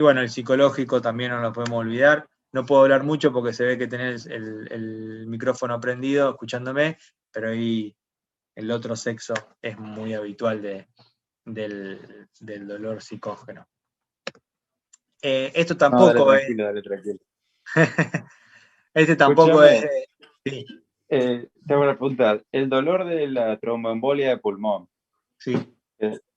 Y bueno, el psicológico también no lo podemos olvidar. No puedo hablar mucho porque se ve que tenés el micrófono prendido escuchándome, pero ahí el otro sexo es muy habitual del dolor psicógeno. Esto No, dale tampoco es. tranquilo, dale tranquilo. Este tampoco es. Escúchame, Sí, te voy a preguntar, el dolor de la tromboembolia de pulmón, sí,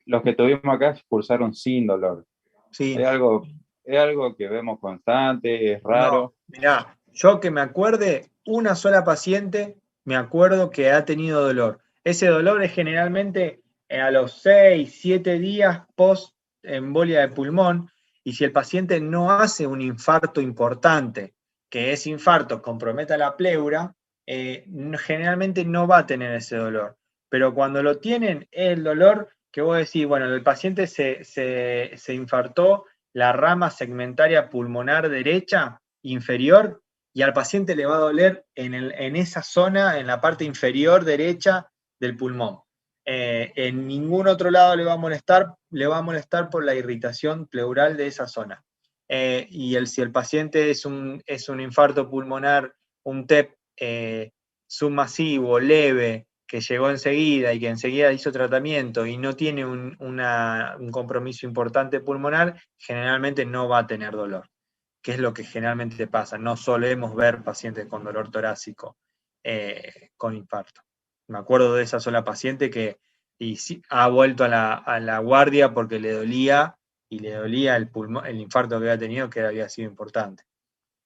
los que tuvimos acá cursaron sin dolor. sí. ¿Es algo, es algo que vemos constante, es No, raro? mirá, yo que me acuerde, una sola paciente me acuerdo que ha tenido dolor. Ese dolor es generalmente a los 6, 7 días post embolia de pulmón, y si el paciente no hace un infarto importante, que ese infarto comprometa la pleura, generalmente no va a tener ese dolor. Pero cuando lo tienen, el dolor que vos decís, bueno, el paciente se infartó la rama segmentaria pulmonar derecha inferior, y al paciente le va a doler en esa zona, en la parte inferior derecha del pulmón. En ningún otro lado le va a molestar por la irritación pleural de esa zona. Si el paciente es un infarto pulmonar, un TEP submasivo, leve, que llegó enseguida y que enseguida hizo tratamiento y no tiene un compromiso importante pulmonar, generalmente no va a tener dolor, que es lo que generalmente pasa. No solemos ver pacientes con dolor torácico con infarto. Me acuerdo de esa sola paciente que ha vuelto a la guardia porque le dolía, y le dolía el infarto que había tenido, que había sido importante.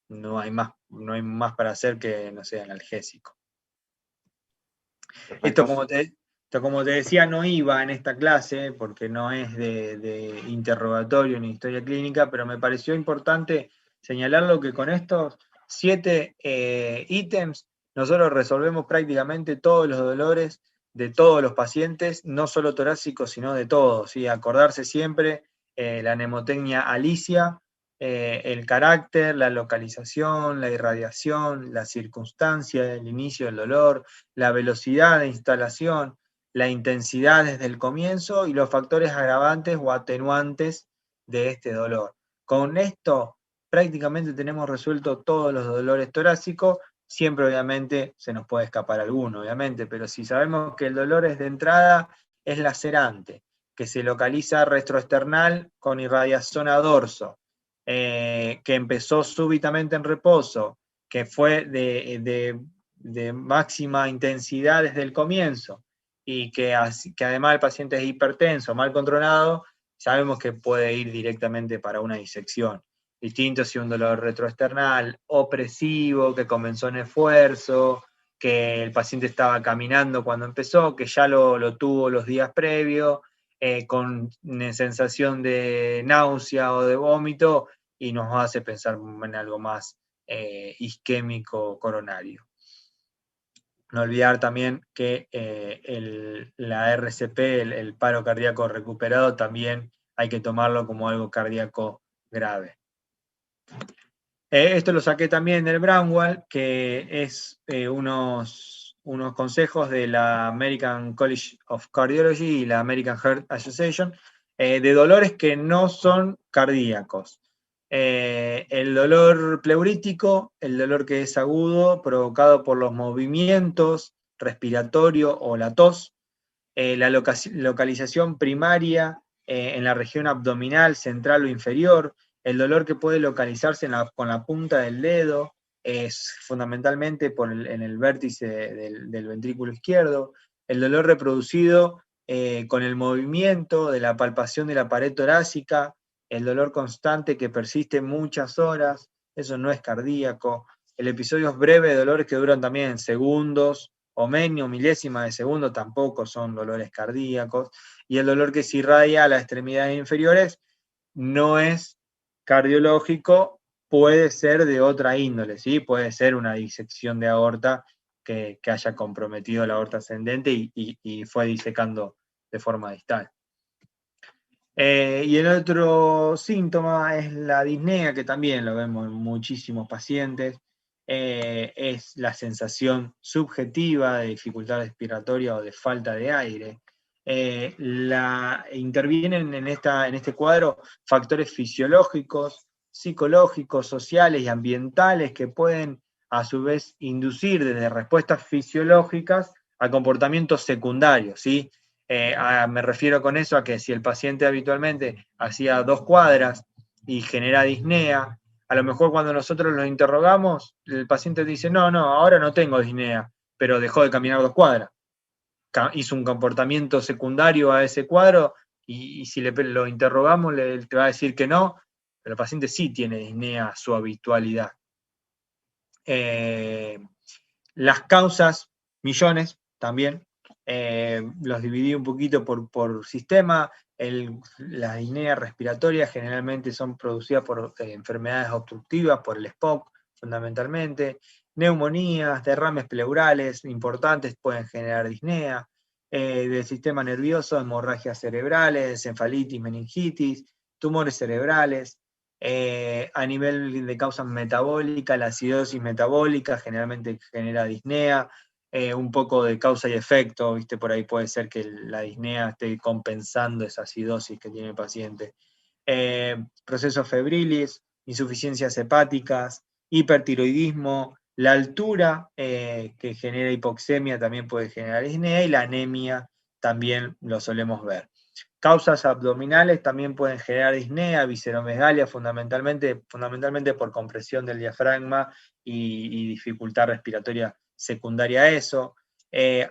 No hay más para hacer que, no sé, analgésico. Esto Perfecto. como te decía, no iba en esta clase porque no es de interrogatorio ni historia clínica, pero me pareció importante señalarlo, que con estos 7 ítems nosotros resolvemos prácticamente todos los dolores de todos los pacientes, no solo torácicos, sino de todos. ¿Sí? Acordarse siempre la mnemotecnia Alicia, el carácter, la localización, la irradiación, la circunstancia, el inicio del dolor, la velocidad de instalación, la intensidad desde el comienzo y los factores agravantes o atenuantes de este dolor. Con esto prácticamente tenemos resuelto todos los dolores torácicos. Siempre obviamente se nos puede escapar alguno, obviamente, pero si sabemos que el dolor es de entrada, es lacerante, que se localiza retroesternal con irradiación a dorso, que empezó súbitamente en reposo, que fue de máxima intensidad desde el comienzo, y que además el paciente es hipertenso, mal controlado, sabemos que puede ir directamente para una disección. Distinto si un dolor retroesternal opresivo, que comenzó en esfuerzo, que el paciente estaba caminando cuando empezó, que ya lo tuvo los días previos, con sensación de náusea o de vómito, y nos hace pensar en algo más isquémico coronario. No olvidar también que la RCP, el paro cardíaco recuperado, también hay que tomarlo como algo cardíaco grave. Esto lo saqué también del Brownwall, que es unos consejos de la American College of Cardiology y la American Heart Association, de dolores que no son cardíacos. El dolor pleurítico, el dolor que es agudo, provocado por los movimientos respiratorios o la tos, la localización primaria en la región abdominal, central o inferior, el dolor que puede localizarse con la punta del dedo, es fundamentalmente en el vértice del ventrículo izquierdo, el dolor reproducido con el movimiento de la palpación de la pared torácica, el dolor constante que persiste muchas horas, eso no es cardíaco, el episodio breve de dolores que duran también segundos, o milésima de segundo, tampoco son dolores cardíacos, y el dolor que se irradia a las extremidades inferiores no es cardiológico, puede ser de otra índole, ¿sí? Puede ser una disección de aorta que haya comprometido la aorta ascendente y fue disecando de forma distal. Y el otro síntoma es la disnea, que también lo vemos en muchísimos pacientes. Es la sensación subjetiva de dificultad respiratoria o de falta de aire. intervienen en este cuadro factores fisiológicos, psicológicos, sociales y ambientales que pueden a su vez inducir desde respuestas fisiológicas a comportamientos secundarios, ¿sí? Me refiero con eso a que si el paciente habitualmente hacía 2 cuadras y genera disnea, a lo mejor cuando nosotros lo interrogamos, el paciente dice, no, ahora no tengo disnea, pero dejó de caminar 2 cuadras. Hizo un comportamiento secundario a ese cuadro y si lo interrogamos, te va a decir que no, pero el paciente sí tiene disnea a su habitualidad. Las causas, millones también, los dividí un poquito por sistema. Las disneas respiratorias generalmente son producidas por enfermedades obstructivas, por el SPOC fundamentalmente. Neumonías, derrames pleurales importantes pueden generar disnea. Del sistema nervioso, hemorragias cerebrales, encefalitis, meningitis, tumores cerebrales. A nivel de causas metabólicas, la acidosis metabólica generalmente genera disnea, un poco de causa y efecto, ¿viste? Por ahí puede ser que la disnea esté compensando esa acidosis que tiene el paciente. Procesos febriles, insuficiencias hepáticas, hipertiroidismo, la altura que genera hipoxemia también puede generar disnea y la anemia también lo solemos ver. Causas abdominales también pueden generar disnea, visceromegalia, fundamentalmente por compresión del diafragma y dificultad respiratoria secundaria a eso.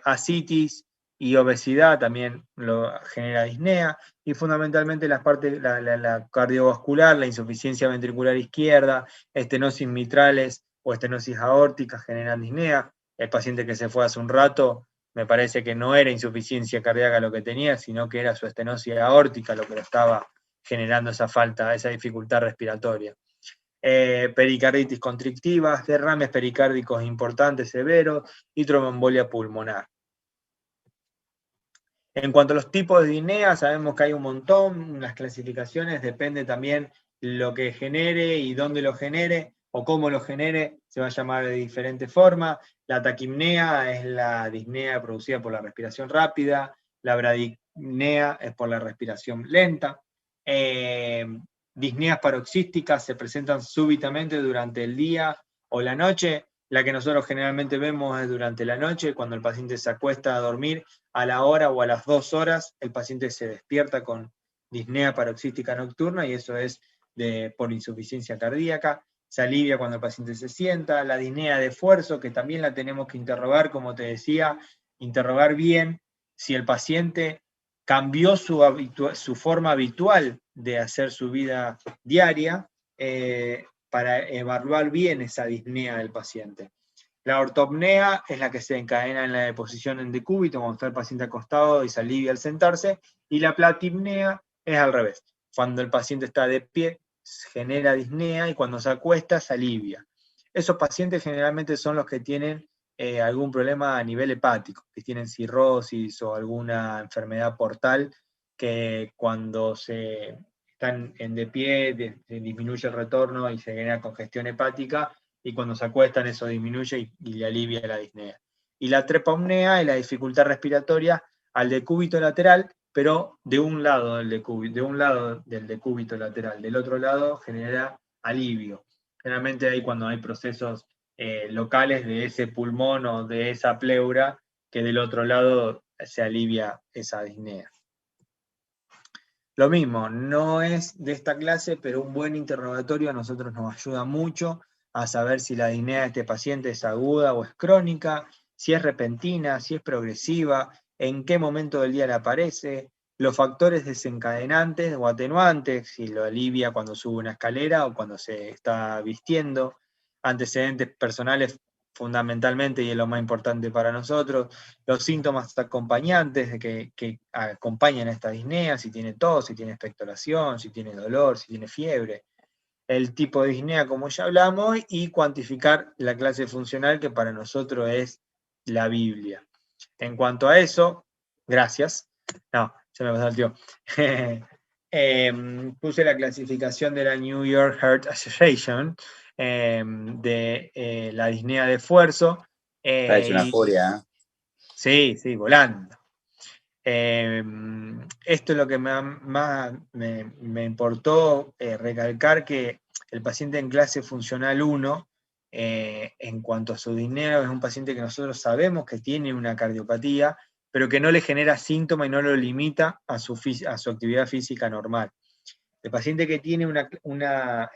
Ascitis y obesidad también lo genera disnea, y fundamentalmente la cardiovascular, la insuficiencia ventricular izquierda, estenosis mitrales o estenosis aórtica generan disnea. El paciente que se fue hace un rato, me parece que no era insuficiencia cardíaca lo que tenía, sino que era su estenosis aórtica lo que lo estaba generando esa falta, esa dificultad respiratoria. Pericarditis constrictivas, derrames pericárdicos importantes, severos, y tromboembolia pulmonar. En cuanto a los tipos de disnea, sabemos que hay un montón, las clasificaciones, depende también lo que genere y dónde lo genere, o cómo lo genere, se va a llamar de diferente forma. La taquipnea es la disnea producida por la respiración rápida, la bradipnea es por la respiración lenta. Disneas paroxísticas se presentan súbitamente durante el día o la noche. La que nosotros generalmente vemos es durante la noche, cuando el paciente se acuesta a dormir, a la hora o a las 2 horas, el paciente se despierta con disnea paroxística nocturna y eso es por insuficiencia cardíaca. Se alivia cuando el paciente se sienta. La disnea de esfuerzo, que también la tenemos que interrogar, como te decía, interrogar bien si el paciente cambió su forma habitual de hacer su vida diaria, para evaluar bien esa disnea del paciente. La ortopnea es la que se encadena en la deposición en decúbito, cuando está el paciente acostado y se alivia al sentarse, y la platipnea es al revés. Cuando el paciente está de pie, genera disnea y cuando se acuesta, se alivia. Esos pacientes generalmente son los que tienen algún problema a nivel hepático, que tienen cirrosis o alguna enfermedad portal, que cuando se están en de pie disminuye el retorno y se genera congestión hepática, y cuando se acuestan eso disminuye y le alivia la disnea. Y la trepapnea es la dificultad respiratoria al decúbito lateral, pero de un lado del decúbito lateral, del otro lado genera alivio. Generalmente ahí cuando hay procesos locales de ese pulmón o de esa pleura, que del otro lado se alivia esa disnea. Lo mismo, no es de esta clase, pero un buen interrogatorio a nosotros nos ayuda mucho a saber si la disnea de este paciente es aguda o es crónica, si es repentina, si es progresiva, en qué momento del día le aparece, los factores desencadenantes o atenuantes, si lo alivia cuando sube una escalera o cuando se está vistiendo, antecedentes personales fundamentalmente, y es lo más importante para nosotros, los síntomas acompañantes que acompañan a esta disnea, si tiene tos, si tiene expectoración, si tiene dolor, si tiene fiebre, el tipo de disnea como ya hablamos, y cuantificar la clase funcional que para nosotros es la Biblia. En cuanto a eso, gracias. No, se me pasó el tío. Puse la clasificación de la New York Heart Association de la disnea de esfuerzo. Es una furia, ¿eh? Sí, volando. Esto es lo que más me importó recalcar, que el paciente en clase funcional 1, en cuanto a su disnea, es un paciente que nosotros sabemos que tiene una cardiopatía, pero que no le genera síntoma y no lo limita a su actividad física normal. El paciente que tiene una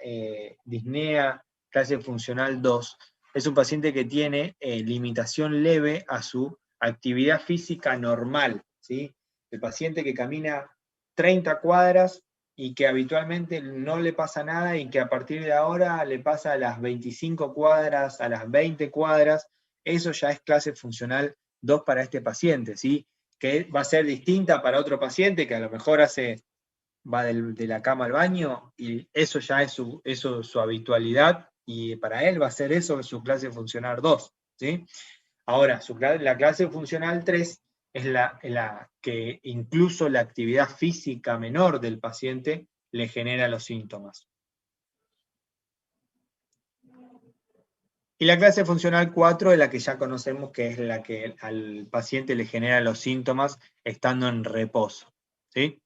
disnea clase funcional 2 es un paciente que tiene limitación leve a su actividad física normal, ¿sí? El paciente que camina 30 cuadras y que habitualmente no le pasa nada y que a partir de ahora le pasa a las 25 cuadras, a las 20 cuadras, eso ya es clase funcional 2 para este paciente, ¿sí? Que va a ser distinta para otro paciente que a lo mejor va de la cama al baño y eso ya es su habitualidad, y para él va a ser eso su clase funcional 2, ¿sí? Ahora, la clase funcional 3 es la que incluso la actividad física menor del paciente le genera los síntomas. Y la clase funcional 4 es la que ya conocemos, que es la que al paciente le genera los síntomas estando en reposo, ¿sí?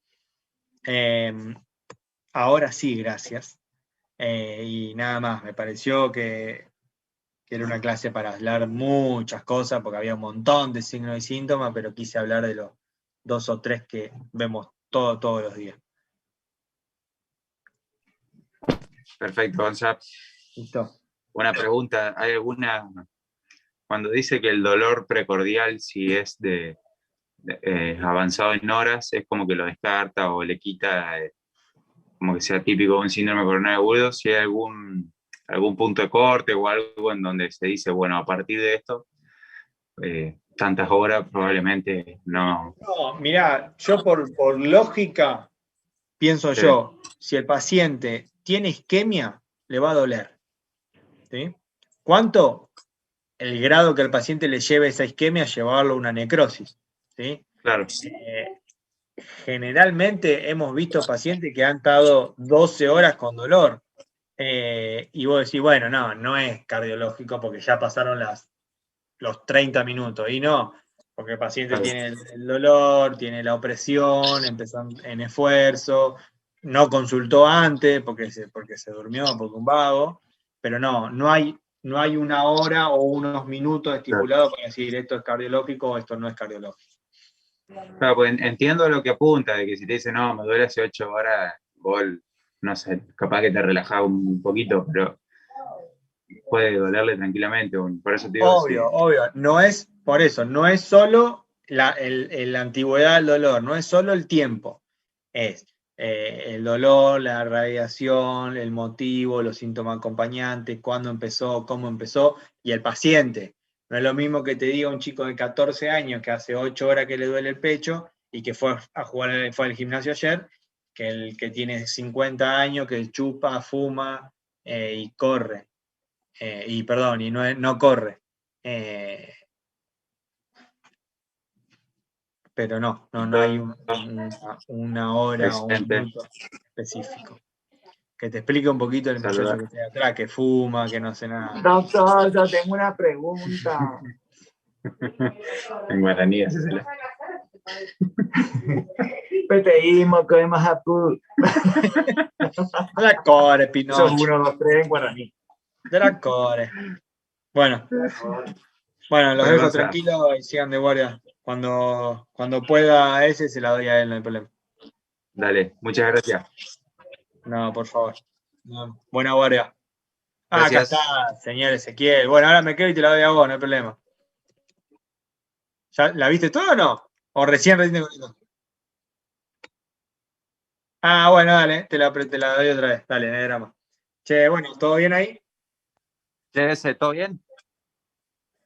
Ahora sí, gracias. Y nada más, me pareció que era una clase para hablar muchas cosas, porque había un montón de signos y síntomas, pero quise hablar de los 2 o 3 que vemos todos los días. Perfecto, Gonzalo. ¿Listo? Buena pregunta. ¿Hay alguna, cuando dice que el dolor precordial, si es avanzado en horas, es como que lo descarta o le quita, como que sea típico de un síndrome coronario agudo? Si hay algún punto de corte o algo en donde se dice, bueno, a partir de esto, tantas horas probablemente no. No, mirá, yo por lógica pienso Sí, yo, si el paciente tiene isquemia, le va a doler, ¿sí? ¿Cuánto? El grado que el paciente le lleve esa isquemia a llevarlo a una necrosis, ¿sí? claro. Generalmente hemos visto pacientes que han estado 12 horas con dolor, y vos decís, bueno, no es cardiológico porque ya pasaron los 30 minutos, y no, porque el paciente tiene el dolor, tiene la opresión, empezó en esfuerzo, no consultó antes porque se durmió, porque un vago, pero no hay una hora o unos minutos estipulados para decir esto es cardiológico o esto no es cardiológico. Claro, pues entiendo lo que apunta, de que si te dice, no, me duele hace 8 horas, vos, no sé, capaz que te relajás un poquito, pero puede dolerle tranquilamente. Por eso te digo, sí. Obvio, no es, por eso, no es solo la antigüedad del dolor, no es solo el tiempo, es el dolor, la radiación, el motivo, los síntomas acompañantes, cuándo empezó, cómo empezó, y el paciente. No es lo mismo que te diga un chico de 14 años que hace 8 horas que le duele el pecho y que fue al gimnasio ayer, que el que tiene 50 años, que chupa, fuma y corre. Y no corre. Pero no hay una hora o un Excelente. minuto específico. Que te explique un poquito el muchacho que está de atrás, que fuma, que no hace nada. Doctor, yo tengo una pregunta. En guaraní, hacésela. Peteísmo, que más apu. La core, Eso es Pinocho. 1, 2, 3 en guaraní. De la core. Bueno, los dejo tranquilos y sigan de guardia. Cuando pueda a ese, se la doy a él, no hay problema. Dale, muchas gracias. No, por favor. No, buena guardia. Gracias. Acá está, señor Ezequiel. Bueno, ahora me quedo y te la doy a vos, no hay problema. ¿Ya la viste toda o no? ¿O recién te conectó? Ah, bueno, dale, te la doy otra vez. Dale, no hay drama. Che, bueno, ¿todo bien ahí? ¿Todo bien?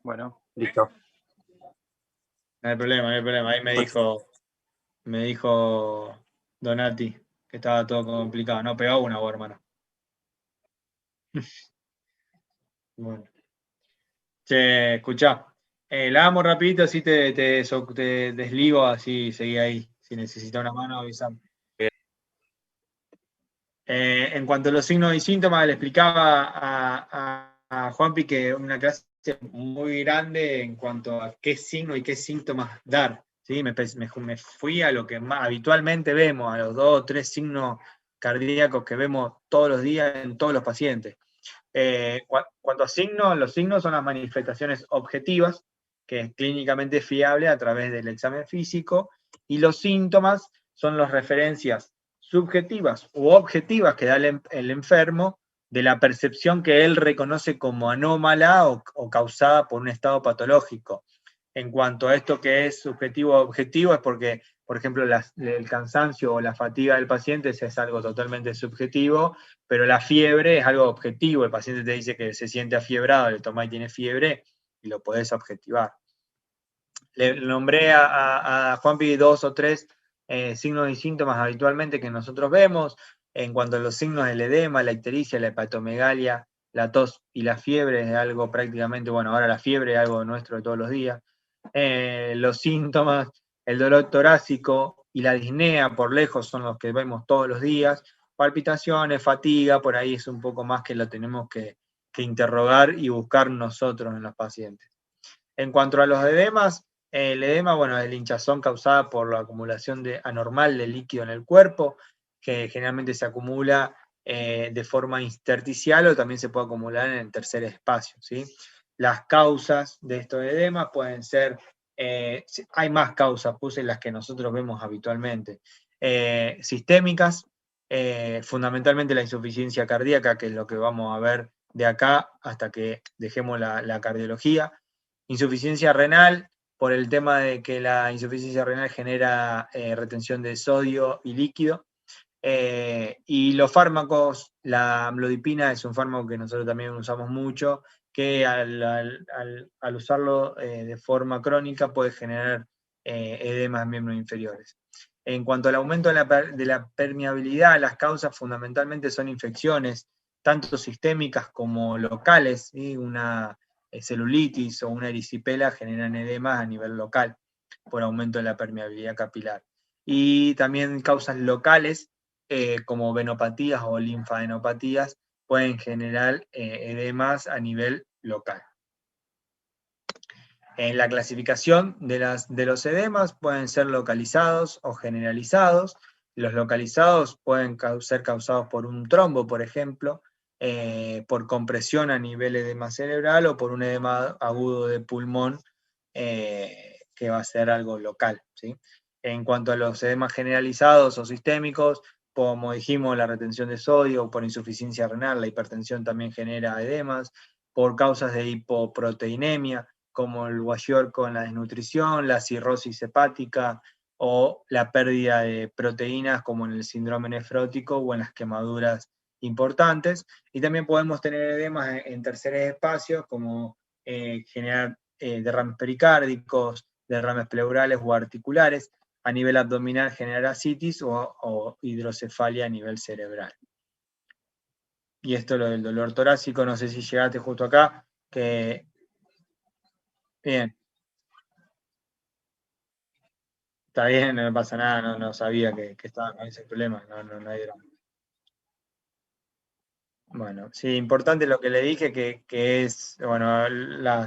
Bueno, listo. No hay problema. Ahí me dijo Donati que estaba todo complicado. No pegaba una vos, hermano. Bueno. Che, escuchá. La damos rapidito, así te desligo, así seguí ahí. Si necesita una mano, avísame. En cuanto a los signos y síntomas, le explicaba a Juanpi que una clase muy grande en cuanto a qué signos y qué síntomas dar, ¿sí? Me fui a lo que más habitualmente vemos, a los 2 o 3 signos cardíacos que vemos todos los días en todos los pacientes. Cuanto a signos, los signos son las manifestaciones objetivas, que es clínicamente fiable a través del examen físico, y los síntomas son las referencias subjetivas u objetivas que da el enfermo de la percepción que él reconoce como anómala o causada por un estado patológico. En cuanto a esto que es subjetivo o objetivo, es porque, por ejemplo, el cansancio o la fatiga del paciente es algo totalmente subjetivo, pero la fiebre es algo objetivo. El paciente te dice que se siente afiebrado, le toma y tiene fiebre, y lo podés objetivar. Le nombré a Juanpi 2 o 3 signos y síntomas habitualmente que nosotros vemos. En cuanto a los signos del edema, la ictericia, la hepatomegalia, la tos y la fiebre es algo prácticamente, bueno, ahora la fiebre es algo nuestro de todos los días. Los síntomas, el dolor torácico y la disnea por lejos son los que vemos todos los días. Palpitaciones, fatiga, por ahí es un poco más que lo tenemos que interrogar y buscar nosotros en los pacientes. En cuanto a los edemas, el edema, bueno, es la hinchazón causada por la acumulación anormal de líquido en el cuerpo, que generalmente se acumula de forma intersticial o también se puede acumular en el tercer espacio, ¿sí? Las causas de estos edemas pueden ser, hay más causas, puse las que nosotros vemos habitualmente, sistémicas, fundamentalmente la insuficiencia cardíaca, que es lo que vamos a ver de acá hasta que dejemos la cardiología. Insuficiencia renal, por el tema de que la insuficiencia renal genera retención de sodio y líquido. Y los fármacos, la amlodipina es un fármaco que nosotros también usamos mucho, que al usarlo de forma crónica puede generar edemas en miembros inferiores. En cuanto al aumento de la permeabilidad, las causas fundamentalmente son infecciones, tanto sistémicas como locales, ¿sí? Una celulitis o una erisipela generan edemas a nivel local por aumento de la permeabilidad capilar. Y también causas locales, como venopatías o linfadenopatías, pueden generar edemas a nivel local. En la clasificación de los edemas pueden ser localizados o generalizados. Los localizados pueden ser causados por un trombo, por ejemplo, por compresión a nivel edema cerebral o por un edema agudo de pulmón, que va a ser algo local, ¿sí? En cuanto a los edemas generalizados o sistémicos, como dijimos, la retención de sodio por insuficiencia renal, la hipertensión también genera edemas, por causas de hipoproteinemia, como el guayorco en la desnutrición, la cirrosis hepática o la pérdida de proteínas como en el síndrome nefrótico o en las quemaduras importantes. Y también podemos tener edemas en terceros espacios como generar derrames pericárdicos, derrames pleurales o articulares. A nivel abdominal generar ascitis o hidrocefalia a nivel cerebral. Y esto lo del dolor torácico, no sé si llegaste justo acá, que... Bien. Está bien, no me pasa nada, no sabía que estaba con ese problema, no hay drama. Bueno, sí, importante lo que le dije, que es, bueno,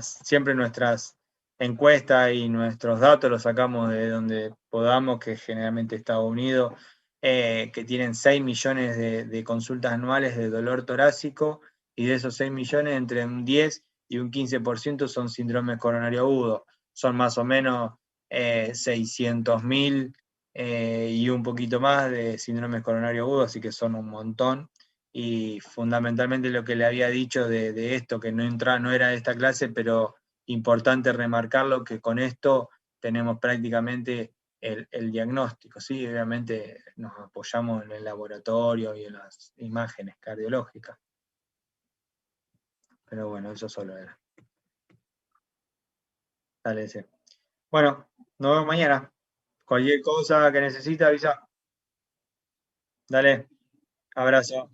siempre nuestras encuestas y nuestros datos los sacamos de donde podamos, que generalmente Estados Unidos, que tienen 6 millones de consultas anuales de dolor torácico, y de esos 6 millones, entre un 10 y un 15% son síndrome coronario agudo. Son más o menos 600.000 y un poquito más de síndrome coronario agudo, así que son un montón. Y fundamentalmente lo que le había dicho de esto, que no era de esta clase, pero importante remarcarlo, que con esto tenemos prácticamente el diagnóstico, ¿sí? Obviamente nos apoyamos en el laboratorio y en las imágenes cardiológicas. Pero bueno, eso solo era. Dale, ese. Bueno, nos vemos mañana. Cualquier cosa que necesite, avisa. Dale, abrazo.